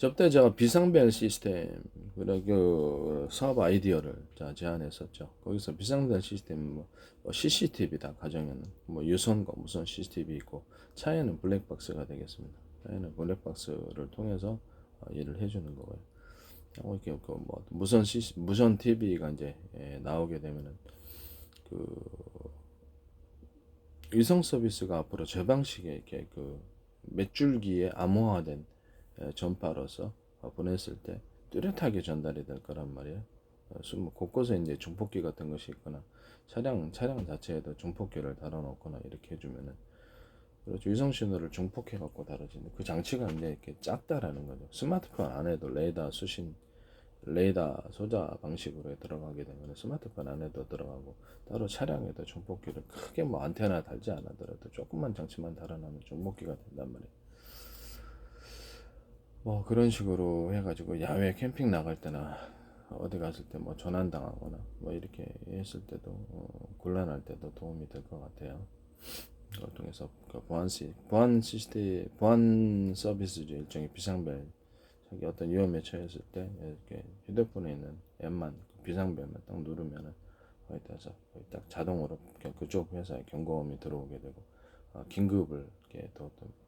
저때 제가 비상벨 시스템 그 사업 아이디어를 제안했었죠. 거기서 비상벨 시스템 뭐 CCTV다 가정에는 뭐 유선과 무선 CCTV 있고 차에는 블랙박스가 되겠습니다. 차에는 블랙박스를 통해서 일을 해주는 거고요. 이렇게 그뭐 무선 TV가 이제 나오게 되면은 그 위성 서비스가 앞으로 저 방식의 이렇게 그 몇 줄기의 암호화된 전파로서 보냈을 때 뚜렷하게 전달이 될 거란 말이에요. 뭐 곳곳에 이제 중폭기 같은 것이 있거나 차량 자체에도 중폭기를 달아놓거나 이렇게 해주면은 그렇죠. 위성 신호를 중폭해 갖고 다뤄지는 그 장치가 이제 이렇게 작다라는 거죠. 스마트폰 안에도 레이더 소자 방식으로 들어가게 되면 스마트폰 안에도 들어가고 따로 차량에도 중폭기를 크게 뭐 안테나 달지 않아더라도 조금만 장치만 달아놓으면 중폭기가 된단 말이에요. 뭐 그런 식으로 해가지고 야외 캠핑 나갈 때나 어디 갔을 때 뭐 전환 당하거나 뭐 이렇게 했을 때도 곤란할 때도 도움이 될 것 같아요. 그걸 통해서 그 보안 시스템 보안 서비스죠. 일종의 비상벨 자기 어떤 위험에 처했을 때 이렇게 휴대폰에 있는 앱만 비상벨만 딱 누르면은 거기다서 거의 딱 자동으로 그쪽 회사에 경고음이 들어오게 되고 긴급을 이렇게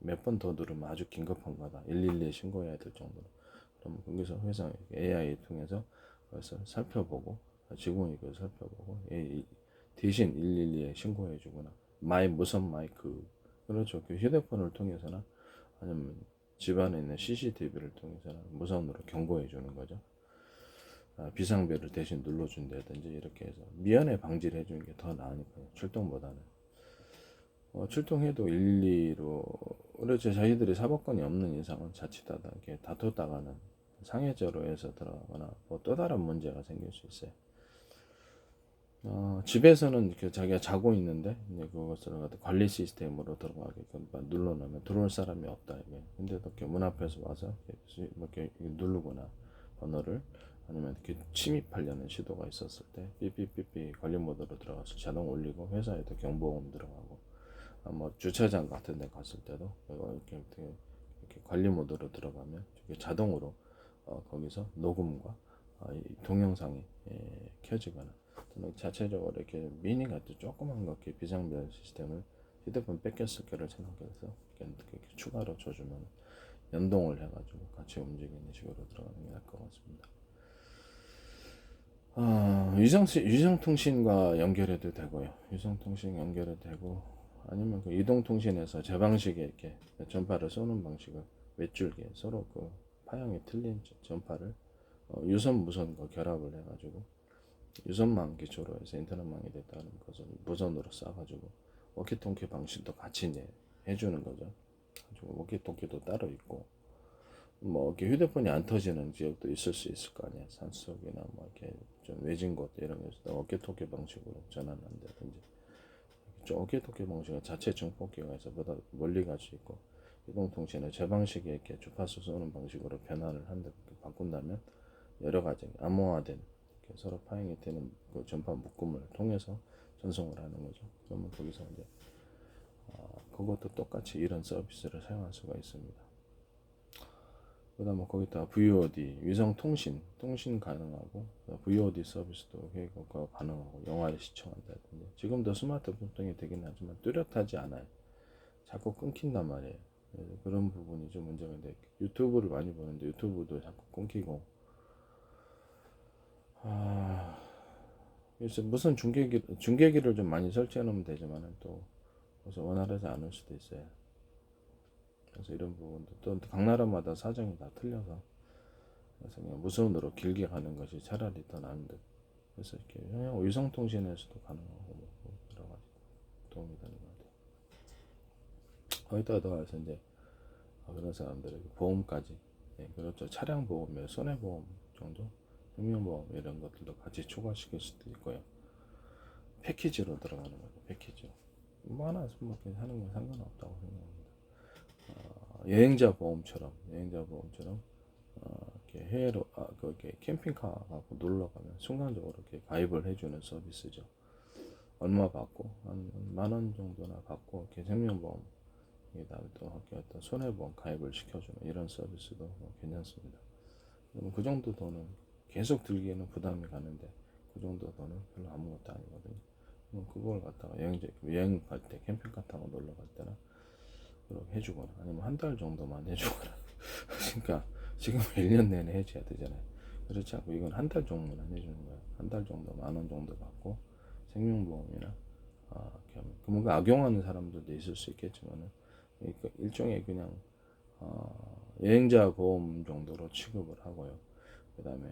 몇 번 더 누르면 아주 긴급한 거다 112에 신고해야 될 정도로 그럼 거기서 회사 AI 통해서 그래서 살펴보고 직원이 그걸 살펴보고 대신 112에 신고해 주거나 무선 마이크 그렇죠. 그 휴대폰을 통해서나 아니면 집안에 있는 CCTV를 통해서나 무선으로 경고해 주는 거죠. 비상벨을 대신 눌러준다든지 이렇게 해서 미연에 방지를 해주는 게 더 나으니까요. 출동보다는 출동해도 112로 그렇죠. 저희들이 사법권이 없는 이상은 자칫하다 이렇게 다투다가는 상해죄로 해서 들어가거나 뭐 또 다른 문제가 생길 수 있어요. 집에서는 이렇게 자기가 자고 있는데 이제 그것을 관리 시스템으로 들어가게끔 눌러놓으면 들어올 사람이 없다 이게. 근데도 이렇게 문 앞에서 와서 이렇게 누르거나 번호를 아니면 이렇게 침입하려는 시도가 있었을 때 삐삐삐삐 관리 모드로 들어가서 자동 울리고 회사에도 경보음 들어가고 뭐 주차장 같은 데 갔을 때도 이렇게 관리 모드로 들어가면 자동으로 거기서 녹음과 동영상이 켜지거나 자체적으로 이렇게 미니 같은 조그만 거 이렇게 비상벨 시스템을 휴대폰 뺏겼을 거를 생각해서 이렇게 추가로 줘주면 연동을 해가지고 같이 움직이는 식으로 들어가는 게 나을 것 같습니다. 위성통신과 연결해도 되고요. 위성통신 연결해도 되고 아니면 그 이동통신에서 제 방식에 이렇게 전파를 쏘는 방식을 몇 줄기 서로 그 파형이 틀린 전파를 유선 무선과 결합을 해가지고 유선망 기초로 해서 인터넷망이 됐다는 것을 무선으로 쏴가지고 워키토키 방식도 같이 이제 해주는 거죠. 워키토키도 따로 있고 뭐 이렇게 휴대폰이 안 터지는 지역도 있을 수 있을 거 아니야. 산속이나 뭐 이렇게 좀 외진 곳 이런 데서 워키토키 방식으로 전환한다든지 워키토키 방식은 자체 중폭기가 있어 보다 멀리 갈 수 있고 이동통신을 제 방식에 이렇게 주파수 쏘는 방식으로 변화를 한다 바꾼다면 여러 가지 암호화된 서로 파행이 되는 그 전파 묶음을 통해서 전송을 하는 거죠. 그러면 거기서 이제 그것도 똑같이 이런 서비스를 사용할 수가 있습니다. 그다음에 거기다 VOD 위성 통신 가능하고 VOD 서비스도 가능하고 영화를 시청한다든지 지금도 스마트폰 통이 되긴 하지만 뚜렷하지 않아요. 자꾸 끊긴단 말이에요. 그런 부분이 좀 문제가 있는데 유튜브를 많이 보는데 유튜브도 자꾸 끊기고 그래서 무슨 중계기를 좀 많이 설치해 놓으면 되지만 또 그래서 원활하지 않을 수도 있어요. 그래서 이런 부분도 또 각 나라마다 사정이 다 틀려서 그래서 그냥 무선으로 길게 가는 것이 차라리 더 나은 듯. 그래서 이렇게 그냥 위성통신에서도 가능하고 뭐 여러 가지 도움이 되는 것 같아요. 거기다가 더해서 이제 그런 사람들에게 보험까지 그렇죠. 차량 보험에 손해보험 정도, 생명보험 이런 것들도 같이 추가시킬 수도 있고요. 패키지로 들어가는 거죠. 패키지로. 뭐 하나 하는 건 상관없다고 생각합니다. 여행자 보험처럼 이렇게 해외로 그렇게 캠핑카 갖고 놀러 가면 순간적으로 이렇게 가입을 해주는 서비스죠. 얼마 받고 한 10,000원 정도나 받고 이렇게 생명보험 그다음에 또 어떤 손해보험 가입을 시켜주는 이런 서비스도 괜찮습니다. 그러면 그 정도 돈은 계속 들기에는 부담이 가는데 그 정도 돈은 별로 아무것도 아니거든요. 그걸 갖다가 여행 갈 때 캠핑카 타고 놀러 갈 때나 그렇게 해주거나 아니면 한 달 정도만 해주거나 그러니까 지금 1년 내내 해줘야 되잖아요. 그렇지 않고 이건 한 달 정도만 해주는 거예요. 한 달 정도 10,000원 정도 받고 생명보험이나 뭔가 악용하는 사람들도 있을 수 있겠지만은 그러니까 일종의 그냥 여행자 보험 정도로 취급을 하고요. 그 다음에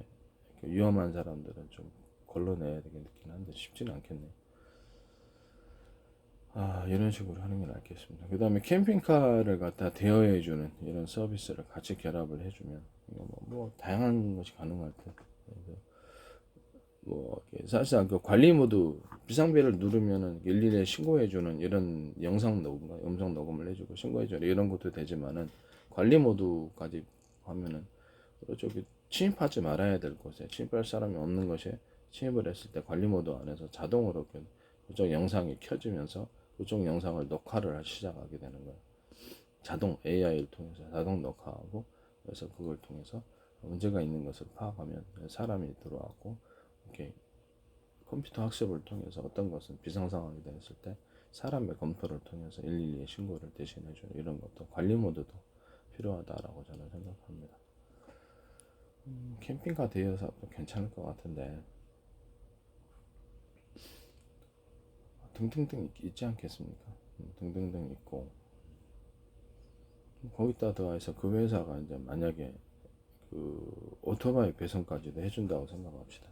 위험한 사람들은 좀 걸러내야 되긴 한데 쉽지는 않겠네요. 이런 식으로 하는 게 낫겠습니다. 그 다음에 캠핑카를 갖다 대여해주는 이런 서비스를 같이 결합을 해주면 뭐 다양한 것이 가능할 듯. 뭐 사실상 그 관리 모드 비상벨을 누르면은 112에 신고해주는 이런 영상 녹음, 음성 녹음을 해주고 신고해주는 이런 것도 되지만은 관리 모드까지 하면은 저기 침입하지 말아야 될 곳에 침입할 사람이 없는 곳에 침입을 했을 때 관리 모드 안에서 자동으로 그쪽 영상이 켜지면서 그쪽 영상을 녹화를 시작하게 되는 거예요. 자동 AI를 통해서 자동 녹화하고 그래서 그걸 통해서 문제가 있는 것을 파악하면 사람이 들어왔고 이렇게 컴퓨터 학습을 통해서 어떤 것은 비상 상황이 됐을 때 사람의 검토를 통해서 112에 신고를 대신해주는 이런 것도 관리 모드도 필요하다라고 저는 생각합니다. 캠핑카 대여 사업도 괜찮을 것 같은데 등등등 있지 않겠습니까? 등등등 있고 거기다 더해서 그 회사가 이제 만약에 그 오토바이 배송까지도 해준다고 생각합시다.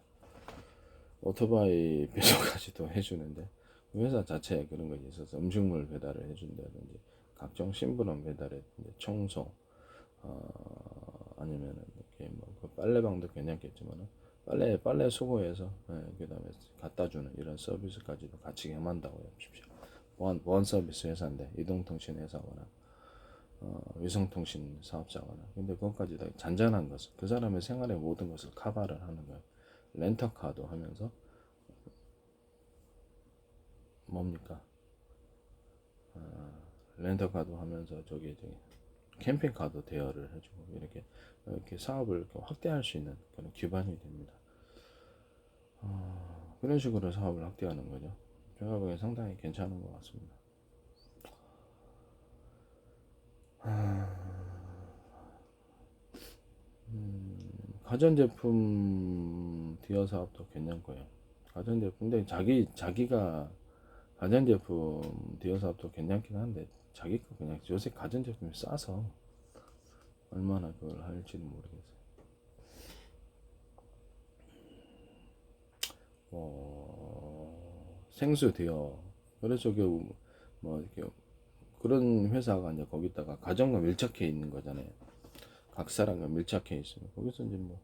오토바이 배송까지도 해주는데 그 회사 자체에 그런 것이 있어서 음식물 배달을 해준다든지 각종 신분원 배달이든지 청소 아니면은 이렇게 뭐그 빨래방도 괜찮겠지만은 빨래 수거해서 그다음에 갖다 주는 이런 서비스까지도 같이 겸한다고 해보십시오. 보안 서비스 회사인데 이동통신 회사거나 위성통신 사업자거나 근데 그것까지 다 잔잔한 것을 그 사람의 생활의 모든 것을 커버를 하는 거예요. 렌터카도 하면서 뭡니까? 렌터카도 하면서 저기 캠핑카도 대여를 해주고 이렇게 사업을 이렇게 확대할 수 있는 그런 기반이 됩니다. 그런 식으로 사업을 확대하는 거죠. 제가 보기엔 상당히 괜찮은 것 같습니다. 가전제품 대여 사업도 괜찮고요. 가전제품 근데 자기가 가전제품 대여 사업도 괜찮긴 한데 자기가 그냥 요새 가전제품이 싸서 얼마나 그걸 할지는 모르겠어요. 생수 대여 그래서 뭐 이렇게 그런 회사가 이제 거기다가 가정과 밀착해 있는 거잖아요. 각 사람과 밀착해 있으면 거기서 이제 뭐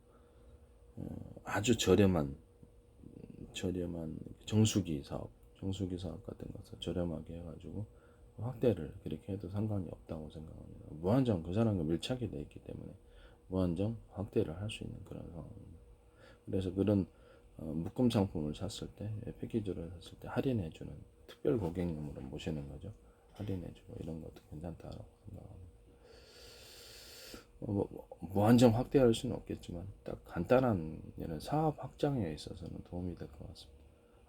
아주 저렴한 정수기 사업 같은 것을 저렴하게 해가지고 확대를 그렇게 해도 상관이 없다고 생각합니다. 무한정 그 사람과 밀착이 되어 있기 때문에 무한정 확대를 할 수 있는 그런 상황입니다. 그래서 그런 묶음 상품을 샀을 때 패키지를 샀을 때 할인해주는 특별 고객님으로 모시는 거죠. 할인해주고 이런 것도 괜찮다라고 생각합니다. 무한정 확대할 수는 없겠지만 딱 간단한 이런 사업 확장에 있어서는 도움이 될 것 같습니다.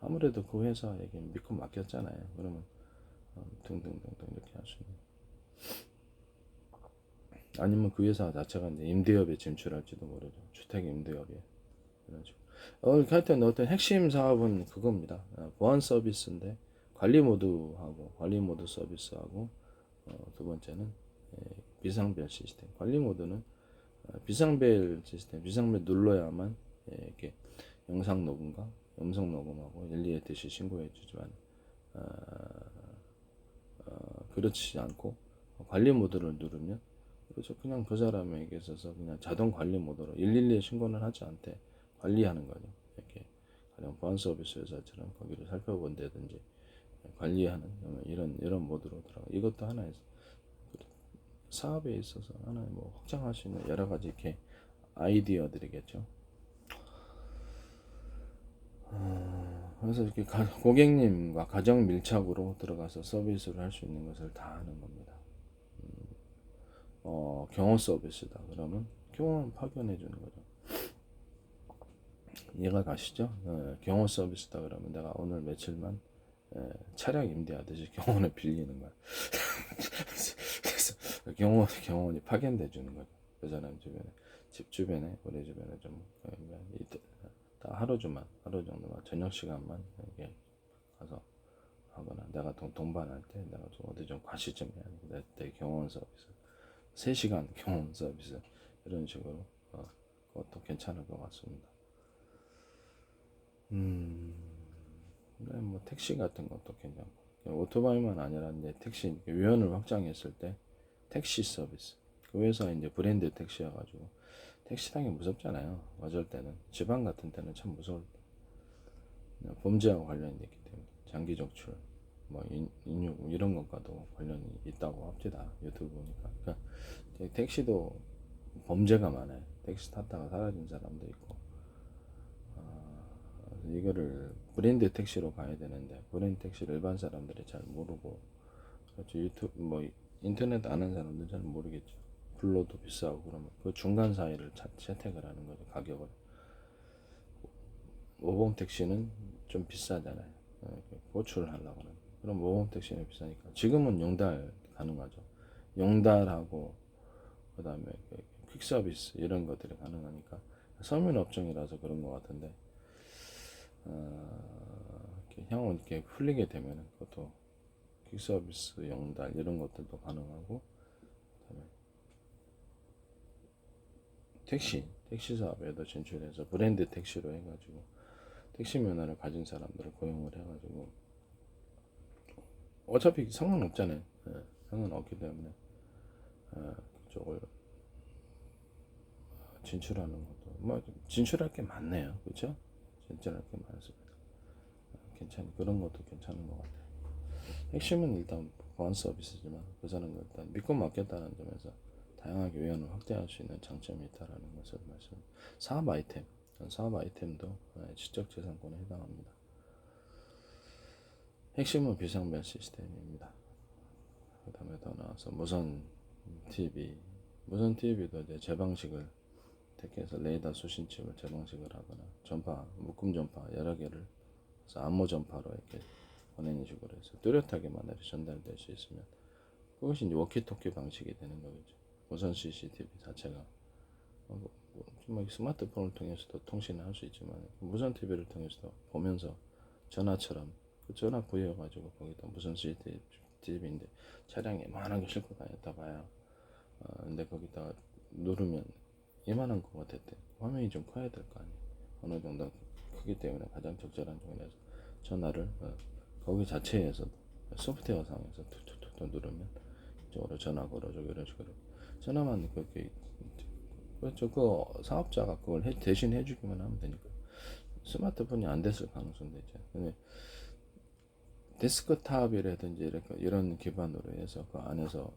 아무래도 그 회사에게 믿고 맡겼잖아요. 그러면 등등등등 이렇게 할 수 있는. 아니면 그 회사 자체가 이제 임대업에 진출할지도 모르죠. 주택 임대업에 이런 식으로. 하여튼 어떤 핵심 사업은 그겁니다. 보안 서비스인데 관리 모드 서비스하고 두 번째는 비상벨 시스템. 관리 모드는 비상벨 시스템, 비상벨 눌러야만 이렇게 영상 녹음과 음성 녹음하고 112에 대시 신고해 주지만 그렇지 않고 관리 모드를 누르면 그렇죠. 그냥 그 사람에게 있어서 그냥 자동 관리 모드로 112에 신고는 하지 않되 관리하는 거죠. 이렇게 가령 보안 서비스 회사처럼 거기를 살펴본다든지 관리하는 이런 모드로 들어가. 이것도 하나의 사업에 있어서 하나의 뭐 확장할 수 있는 여러 가지 이렇게 아이디어들이겠죠. 그래서 이렇게 고객님과 가정 밀착으로 들어가서 서비스를 할 수 있는 것을 다 하는 겁니다. 경호 서비스다. 그러면 경호원 파견해 주는 거죠. 이해가 가시죠? 경호 서비스다 그러면 내가 오늘 며칠만 차량 임대하듯이 경호원을 빌리는 거야. 그래서 경호원이 파견돼 주는 거죠. 그 사람 주변에, 집 주변에, 우리 주변에 좀 하루 정도만 저녁 시간만 이렇게 가서 하거나, 내가 동반할 때 내가 좀 어디 좀 과시 좀 해야 내 경호원 서비스 3시간 경호원 서비스 이런 식으로 그것도 괜찮을 것 같습니다. 네, 뭐 택시 같은 것도 괜찮고, 오토바이만 아니라 이제 택시 위원을 확장했을 때 택시 서비스, 그 회사 이제 브랜드 택시여가지고 택시당이 무섭잖아요. 어쩔 때는 지방 같은 때는 참 무서울 때, 범죄와 관련이 있기 때문에 장기 적출, 뭐 인육 이런 것과도 관련이 있다고 합니다. 유튜브 보니까. 그러니까 택시도 범죄가 많아요. 택시 탔다가 사라진 사람도 있고. 이거를 브랜드 택시로 가야 되는데 브랜드 택시를 일반 사람들이 잘 모르고, 그렇죠. 유튜브 뭐 인터넷 아는 사람들은 잘 모르겠죠. 불러도 비싸고, 그러면 그 중간 사이를 채택을 하는 거죠. 가격을. 모범 택시는 좀 비싸잖아요. 보출을 하려고 하는. 그럼 모범 택시는 비싸니까 지금은 용달 가능하죠. 용달하고 그다음에 퀵 서비스 이런 것들이 가능하니까 서민 업종이라서 그런 것 같은데, 이렇게 향후 이렇게 풀리게 되면 그것도 퀵 서비스 용달 이런 것들도 가능하고, 그다음에 택시 사업에도 진출해서 브랜드 택시로 해가지고 택시 면허를 가진 사람들을 고용을 해가지고, 어차피 상관없잖아요. 상관없기 때문에 그쪽을 진출하는 것도 뭐 진출할 게 많네요. 그렇죠? 진출할 게 많습니다. 그런 것도 괜찮은 것 같아요. 핵심은 일단 보안 서비스지만 그 사람을 일단 믿고 맡겠다는 점에서 다양하게 외연을 확대할 수 있는 장점이 있다는 것을 말씀드립니다. 사업 아이템도 지적재산권에 해당합니다. 핵심은 비상벨 시스템입니다. 그 다음에 더 나와서 무선 TV도 이제 재방식을 택해서 레이더 수신칩을 재방식을 하거나 전파, 묶음 전파 여러 개를 그래서 암호 전파로 이렇게 보내는 식으로 해서 뚜렷하게 만약에 전달될 수 있으면 그것이 이제 워키토키 방식이 되는 거겠죠. 무선 CCTV 자체가 뭐 스마트폰을 통해서도 통신을 할 수 있지만 무선 TV를 통해서도 보면서 전화처럼 그 전화 부여가지고 거기다 무선 CCTV인데 차량에 만하게 싣고 다녔다 봐요. 근데 거기다 누르면 이만한 거가 됐대. 화면이 좀 커야 될 거 아니에요. 어느 정도 크기 때문에 가장 적절한 종류에서 전화를 거기 자체에서도 소프트웨어 상에서 툭툭툭 누르면 이쪽으로 전화 걸어주고 이런 식으로 전화만 그렇게 그렇죠. 그 사업자가 그걸 대신 해주기만 하면 되니까 스마트폰이 안 됐을 가능성도 있죠. 근데 데스크탑이라든지 이런 기반으로 해서 그 안에서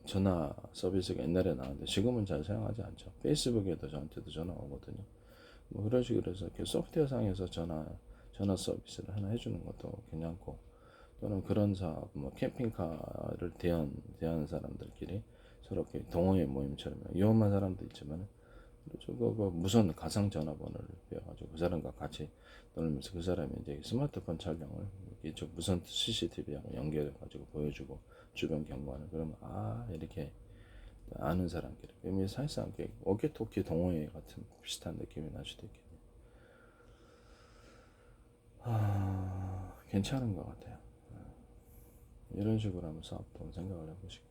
전화 서비스가 옛날에 나왔는데 지금은 잘 사용하지 않죠. 페이스북에도 저한테도 전화 오거든요. 뭐 그런 식으로 해서 이렇게 소프트웨어 상에서 전화 서비스를 하나 해주는 것도 괜찮고, 또는 그런 사업, 뭐 캠핑카를 대하는 사람들끼리 서로 이렇게 동호회 모임처럼 위험한 사람도 있지만 그 무선 가상 전화번호를 배워가지고 그 사람과 같이 놀면서 그 사람이 이제 스마트폰 촬영을 이쪽 무선 CCTV하고 연결해가지고 보여주고 주변 경관을, 그러면 이렇게 아는 사람끼리 이미 사실상 오키토키 동호회 같은 비슷한 느낌이 날 수도 있겠네요. 괜찮은 것 같아요. 이런 식으로 한번 사업도 생각을 해보시고